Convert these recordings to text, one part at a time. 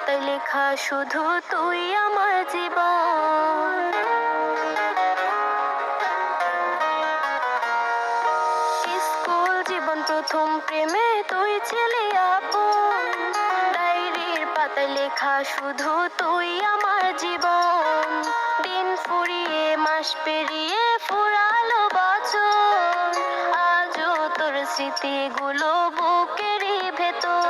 পাতায় লেখা শুধু তুই আমার জীবন। স্কুল জীবন প্রথম প্রেমে তুই ছিলে আপন, ডায়েরির পাতায় লেখা শুধু তুই আমার জীবন। দিন ফুরিয়ে মাস পেরিয়ে ফুরালো বছর, আজও তোর স্মৃতিগুলো বুকেরই ভেতর।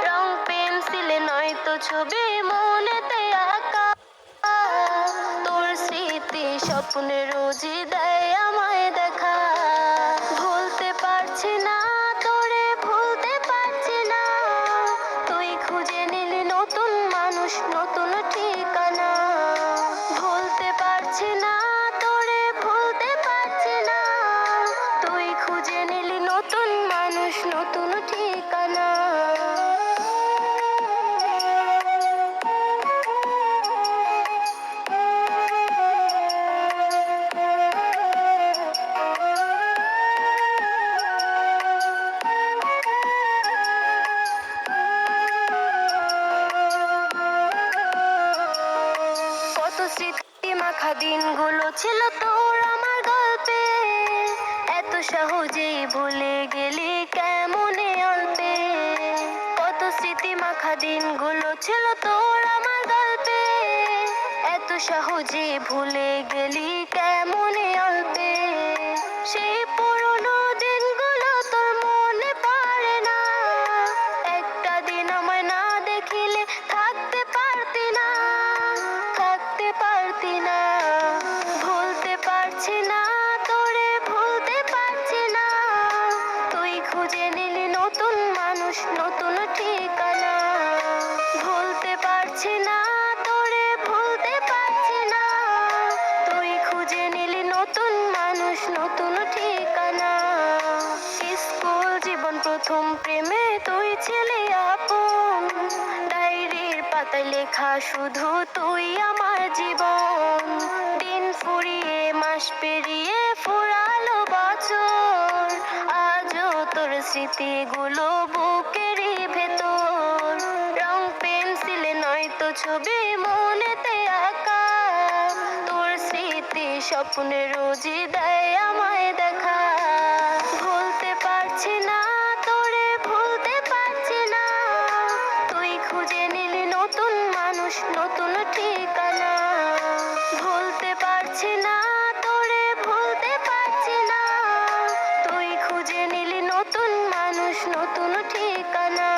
রং পেন্সিলে নয়তো ছবি মনেতে আঁকা, তোর স্মৃতি স্বপ্নে রোজই দেয় আমায় দেখা। ভুলতে পারছি না তোরে, ভুলতে পারছি না, তুই খুঁজে নিলি নতুন মানুষ, নতুন ঠিকানা। ভুলতে পারছি না তোরে, ভুলতে পারছি না, তুই খুঁজে নিলি নতুন মানুষ, নতুন ঠিকানা। কত স্মৃতি মাখা দিনগুলো ছিল তোর আমার গল্পে, এত সহজেই ভুলে গেলি কেমনে অল্পে। কত স্মৃতি মাখা দিনগুলো ছিল তোর আমার গল্পে, এত সহজেই ভুলে গেলি কেমনে অল্পে। সেই পুরনো দিনগুলো তোর মনে পড়ে না, একটা দিন আমায় না দেখিলে থাকতে পারতি না, থাকতে পারতি না। ভুলতে পারছি না তোরে, ভুলতে পারছি না, তুই খুঁজে নিলি নতুন মানুষ, নতুন ঠিকানা। ভুলতে পারছি না তোরে, ভুলতে পারছি না, তুই খুঁজে নিলি নতুন মানুষ, নতুন ঠিকানা। স্কুল জীবন প্রথম প্রেমে তুই ছিলি আপন, ডায়েরির পাতায় লেখা শুধু তুই আমার জীবন। দিন ফুরিয়ে মাস পেরিয়ে ফুরালো বছর, আজও তোর স্মৃতিগুলো বুকেরই ভেতর। রং পেন্সিলে নয়তো ছবি মনেতে আঁকা, তোর স্মৃতি স্বপ্নে রোজই দেয় আমায় দেখা। ভুলতে পারছি না তোরে, ভুলতে পারছি না, তুই খুঁজে নিলি নতুন মানুষ, নতুন ঠিকানা। ভুলতে পারছি না তোরে, ভুলতে পারছি না, তুই খুঁজে নিলি নতুন মানুষ, নতুন ঠিকানা।